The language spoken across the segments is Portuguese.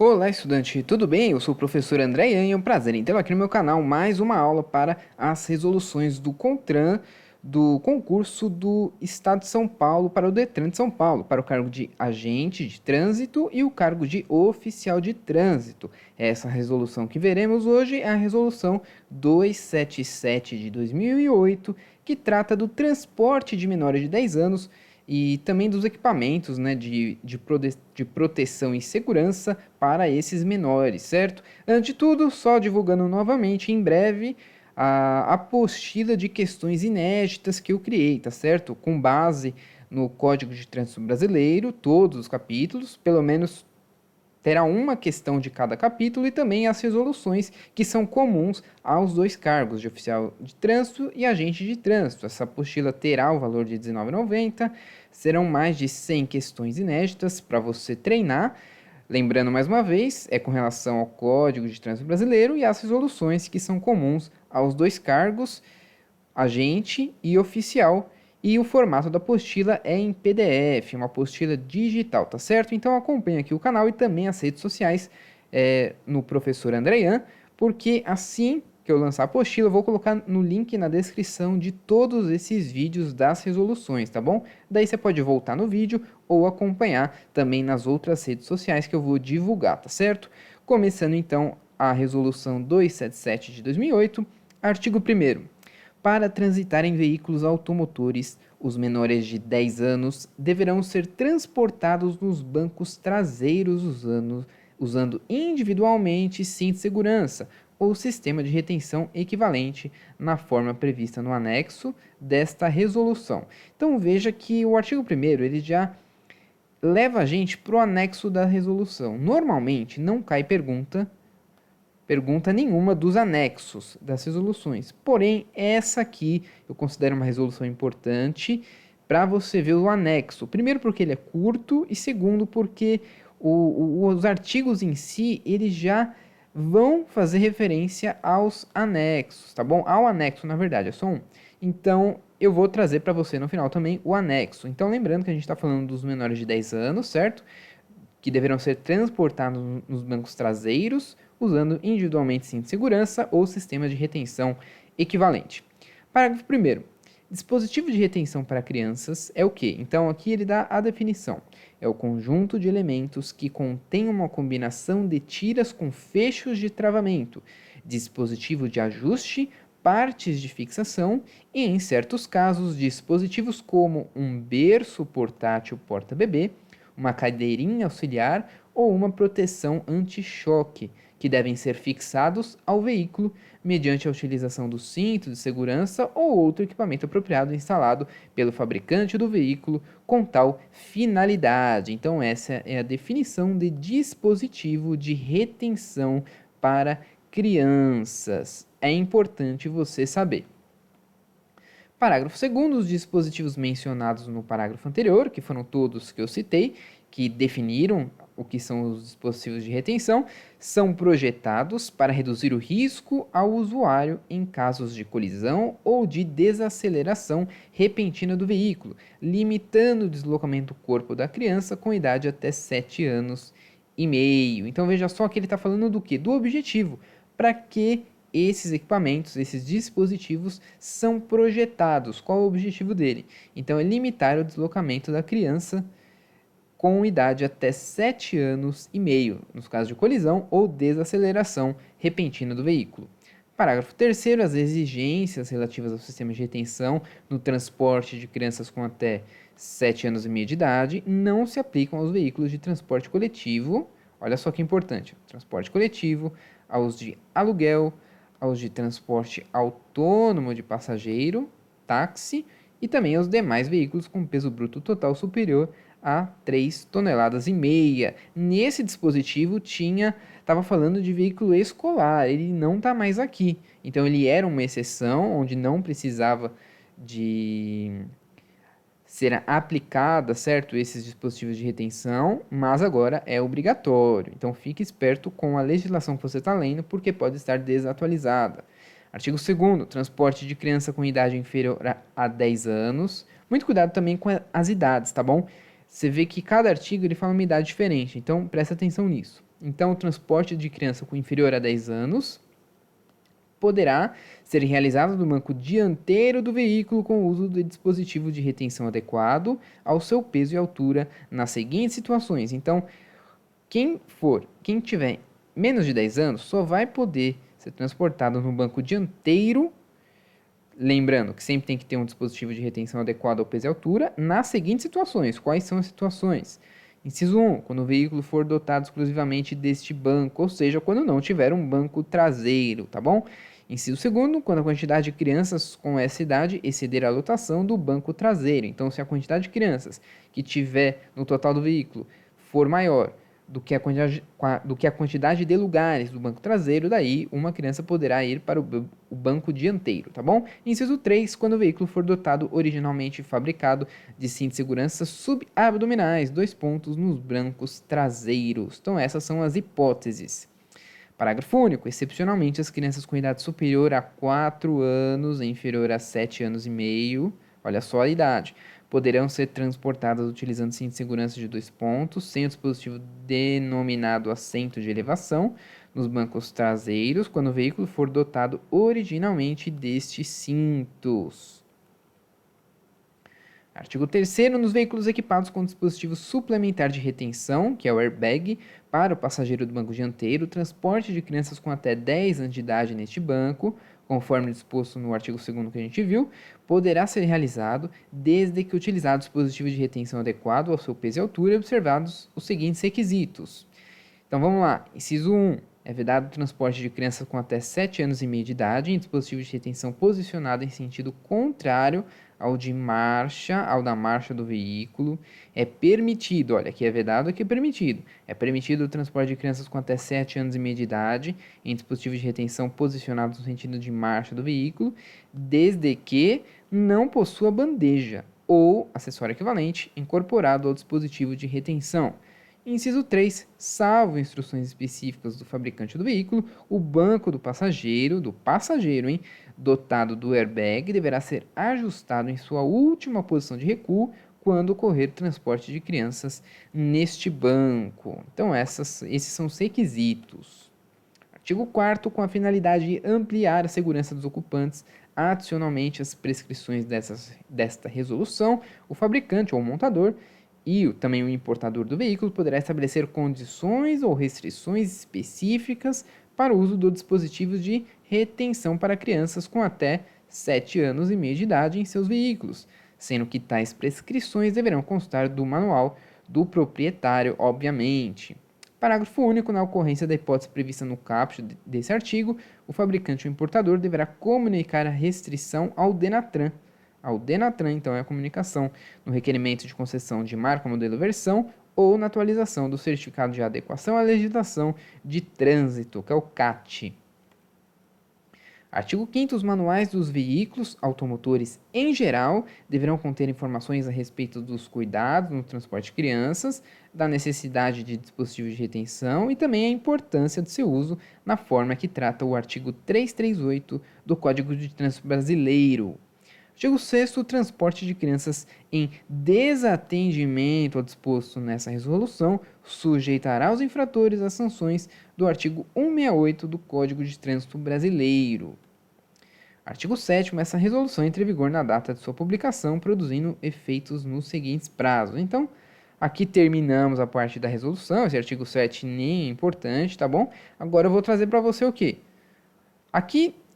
Olá, estudante, tudo bem? Eu sou o professor André Ian e é um prazer em tê-lo aqui no meu canal. Mais uma aula para as resoluções do CONTRAN, do concurso do Estado de São Paulo para o DETRAN de São Paulo, para o cargo de agente de trânsito e o cargo de oficial de trânsito. Essa resolução que veremos hoje é a resolução 277 de 2008, que trata do transporte de menores de 10 anos e também dos equipamentos, né, de proteção e segurança para esses menores, certo? Antes de tudo, só divulgando novamente em breve a apostila de questões inéditas que eu criei, tá certo? Com base no Código de Trânsito Brasileiro, todos os capítulos, pelo menos terá uma questão de cada capítulo e também as resoluções que são comuns aos dois cargos, de oficial de trânsito e agente de trânsito. Essa apostila terá o valor de R$ 19,90, serão mais de 100 questões inéditas para você treinar. Lembrando mais uma vez, é com relação ao Código de Trânsito Brasileiro e às resoluções que são comuns aos dois cargos, agente e oficial. E o formato da apostila é em PDF, uma apostila digital, tá certo? Então acompanhe aqui o canal e também as redes sociais no Professor André Ian, porque assim que eu lançar a apostila, eu vou colocar no link na descrição de todos esses vídeos das resoluções, tá bom? Daí você pode voltar no vídeo ou acompanhar também nas outras redes sociais que eu vou divulgar, tá certo? Começando então a resolução 277 de 2008, artigo 1º. Para transitar em veículos automotores, os menores de 10 anos deverão ser transportados nos bancos traseiros usando individualmente cinto de segurança ou sistema de retenção equivalente na forma prevista no anexo desta resolução. Então veja que o artigo 1º ele já leva a gente para o anexo da resolução. Normalmente não cai pergunta nenhuma dos anexos das resoluções. Porém, essa aqui eu considero uma resolução importante para você ver o anexo. Primeiro porque ele é curto e segundo porque os artigos em si, eles já vão fazer referência aos anexos, tá bom? Ao anexo, na verdade, é só um. Então, eu vou trazer para você no final também o anexo. Então, lembrando que a gente está falando dos menores de 10 anos, certo? Que deverão ser transportados nos bancos traseiros, usando individualmente cinto de segurança ou sistema de retenção equivalente. Parágrafo 1º. Dispositivo de retenção para crianças é o quê? Então, aqui ele dá a definição. É o conjunto de elementos que contém uma combinação de tiras com fechos de travamento, dispositivo de ajuste, partes de fixação e, em certos casos, dispositivos como um berço portátil porta-bebê, uma cadeirinha auxiliar ou uma proteção anti-choque, que devem ser fixados ao veículo mediante a utilização do cinto de segurança ou outro equipamento apropriado instalado pelo fabricante do veículo com tal finalidade. Então essa é a definição de dispositivo de retenção para crianças. É importante você saber. Parágrafo 2º, os dispositivos mencionados no parágrafo anterior, que foram todos que eu citei, que definiram o que são os dispositivos de retenção, são projetados para reduzir o risco ao usuário em casos de colisão ou de desaceleração repentina do veículo, limitando o deslocamento do corpo da criança com idade até 7 anos e meio. Então veja só que ele está falando do quê? Do objetivo. Para que esses equipamentos, esses dispositivos são projetados? Qual é o objetivo dele? Então é limitar o deslocamento da criança com idade até 7 anos e meio, nos casos de colisão ou desaceleração repentina do veículo. Parágrafo 3º, as exigências relativas ao sistema de retenção no transporte de crianças com até 7 anos e meio de idade não se aplicam aos veículos de transporte coletivo, olha só que importante, transporte coletivo, aos de aluguel, aos de transporte autônomo de passageiro, táxi, e também aos demais veículos com peso bruto total superior a 3,5 toneladas. Nesse dispositivo estava falando de veículo escolar, ele não está mais aqui. Então ele era uma exceção, onde não precisava de ser aplicada, certo, esses dispositivos de retenção, mas agora é obrigatório. Então fique esperto com a legislação que você está lendo, porque pode estar desatualizada. Artigo 2º, transporte de criança com idade inferior a 10 anos. Muito cuidado também com as idades, tá bom? Você vê que cada artigo ele fala uma idade diferente, então presta atenção nisso. Então, o transporte de criança com inferior a 10 anos poderá ser realizado no banco dianteiro do veículo com o uso de dispositivo de retenção adequado ao seu peso e altura nas seguintes situações. Então, quem tiver menos de 10 anos só vai poder ser transportado no banco dianteiro, lembrando que sempre tem que ter um dispositivo de retenção adequado ao peso e altura, nas seguintes situações. Quais são as situações? Inciso 1, quando o veículo for dotado exclusivamente deste banco, ou seja, quando não tiver um banco traseiro, tá bom? Inciso 2, quando a quantidade de crianças com essa idade exceder a lotação do banco traseiro. Então, se a quantidade de crianças que tiver no total do veículo for maior do que a quantidade de lugares do banco traseiro, daí uma criança poderá ir para o banco dianteiro, tá bom? Inciso 3, quando o veículo for dotado originalmente fabricado de cintos de segurança subabdominais, 2 pontos nos bancos traseiros. Então essas são as hipóteses. Parágrafo único. Excepcionalmente, as crianças com idade superior a 4 anos e inferior a 7 anos e meio, olha só a idade, poderão ser transportadas utilizando cinto de segurança de 2 pontos, sem o dispositivo denominado assento de elevação, nos bancos traseiros, quando o veículo for dotado originalmente destes cintos. Artigo 3º, nos veículos equipados com dispositivo suplementar de retenção, que é o airbag, para o passageiro do banco dianteiro, transporte de crianças com até 10 anos de idade neste banco, conforme disposto no artigo 2º que a gente viu, poderá ser realizado desde que utilizado dispositivo de retenção adequado ao seu peso e altura e observados os seguintes requisitos. Então vamos lá. Inciso 1. É vedado o transporte de crianças com até 7 anos e meio de idade em dispositivo de retenção posicionado em sentido contrário ao da marcha do veículo. É permitido, olha, aqui é vedado, aqui é permitido. É permitido o transporte de crianças com até 7 anos e meio de idade em dispositivos de retenção posicionados no sentido de marcha do veículo, desde que não possua bandeja ou acessório equivalente incorporado ao dispositivo de retenção. Inciso 3. Salvo instruções específicas do fabricante do veículo, o banco do passageiro, dotado do airbag, deverá ser ajustado em sua última posição de recuo quando ocorrer transporte de crianças neste banco. Então, esses são os requisitos. Artigo 4º, com a finalidade de ampliar a segurança dos ocupantes, adicionalmente às prescrições desta resolução, o fabricante ou montador e também o importador do veículo poderá estabelecer condições ou restrições específicas para o uso do dispositivo de retenção para crianças com até 7 anos e meio de idade em seus veículos, sendo que tais prescrições deverão constar do manual do proprietário, obviamente. Parágrafo único. Na ocorrência da hipótese prevista no caput desse artigo, o fabricante ou importador deverá comunicar a restrição ao DENATRAN. Então, é a comunicação no requerimento de concessão de marca, modelo, versão ou na atualização do certificado de adequação à legislação de trânsito, que é o CAT. Artigo 5º. Os manuais dos veículos automotores em geral deverão conter informações a respeito dos cuidados no transporte de crianças, da necessidade de dispositivos de retenção e também a importância de seu uso na forma que trata o artigo 338 do Código de Trânsito Brasileiro. Artigo 6º, o transporte de crianças em desatendimento ao disposto nessa resolução sujeitará os infratores às sanções do artigo 168 do Código de Trânsito Brasileiro. Artigo 7º, essa resolução entra em vigor na data de sua publicação, produzindo efeitos nos seguintes prazos. Então, aqui terminamos a parte da resolução, esse artigo 7 nem é importante, tá bom? Agora eu vou trazer para você o quê?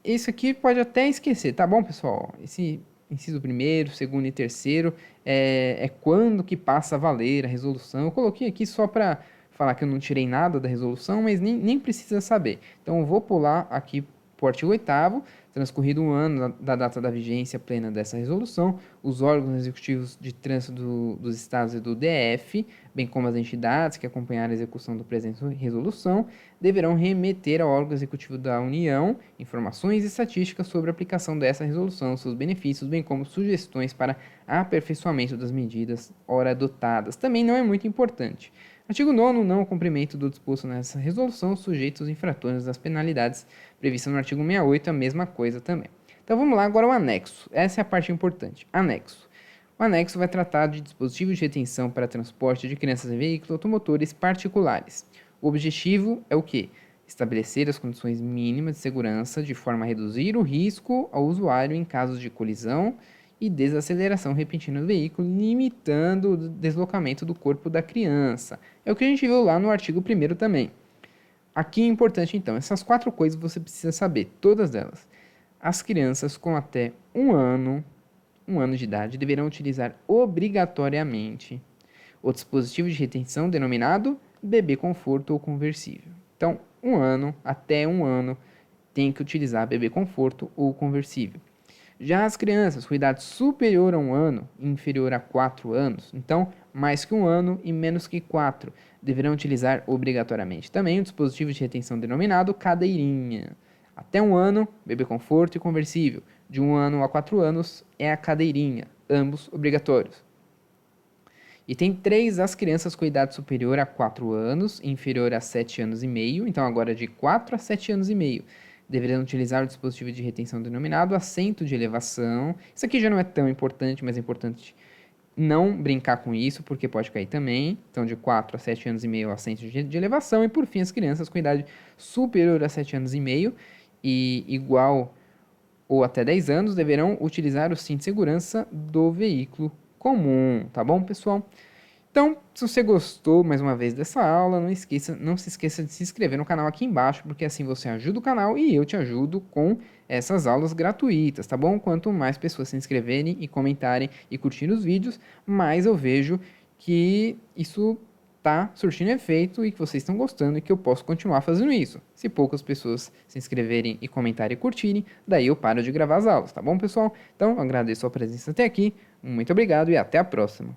Isso aqui pode até esquecer, tá bom, pessoal? Esse inciso 1º, 2º e 3º é quando que passa a valer a resolução. Eu coloquei aqui só para falar que eu não tirei nada da resolução, mas nem precisa saber. Então, eu vou pular aqui para o artigo 8º, transcorrido um ano da data da vigência plena dessa resolução, os órgãos executivos de trânsito dos estados e do DF, bem como as entidades que acompanharem a execução da presente resolução, deverão remeter ao órgão executivo da União informações e estatísticas sobre a aplicação dessa resolução, seus benefícios, bem como sugestões para aperfeiçoamento das medidas ora adotadas. Também não é muito importante. Artigo 9º, não cumprimento do disposto nessa resolução sujeito aos infratores das penalidades previstas no artigo 68, a mesma coisa também. Então vamos lá agora ao anexo. Essa é a parte importante. Anexo. O anexo vai tratar de dispositivos de retenção para transporte de crianças em veículos automotores particulares. O objetivo é o quê? Estabelecer as condições mínimas de segurança de forma a reduzir o risco ao usuário em casos de colisão e desaceleração repentina do veículo, limitando o deslocamento do corpo da criança. É o que a gente viu lá no artigo 1º também. Aqui é importante então, essas 4 coisas você precisa saber, todas elas. As crianças com até um ano de idade deverão utilizar obrigatoriamente o dispositivo de retenção denominado bebê conforto ou conversível. Então, até um ano, tem que utilizar bebê conforto ou conversível. Já as crianças com idade superior a 1 ano e inferior a 4 anos, então mais que 1 ano e menos que 4, deverão utilizar obrigatoriamente também o dispositivo de retenção denominado cadeirinha. Até 1 ano, bebê conforto e conversível. De 1 ano a 4 anos é a cadeirinha, ambos obrigatórios. Item 3, as crianças com idade superior a 4 anos e inferior a 7 anos e meio, então agora de 4 a 7 anos e meio, deverão utilizar o dispositivo de retenção denominado assento de elevação. Isso aqui já não é tão importante, mas é importante não brincar com isso, porque pode cair também. Então, de 4 a 7 anos e meio, assento de elevação. E, por fim, as crianças com idade superior a 7 anos e meio e igual ou até 10 anos deverão utilizar o cinto de segurança do veículo comum, tá bom, pessoal? Então, se você gostou mais uma vez dessa aula, não se esqueça de se inscrever no canal aqui embaixo, porque assim você ajuda o canal e eu te ajudo com essas aulas gratuitas, tá bom? Quanto mais pessoas se inscreverem e comentarem e curtirem os vídeos, mais eu vejo que isso tá surtindo efeito e que vocês estão gostando e que eu posso continuar fazendo isso. Se poucas pessoas se inscreverem e comentarem e curtirem, daí eu paro de gravar as aulas, tá bom, pessoal? Então, agradeço a presença até aqui, muito obrigado e até a próxima.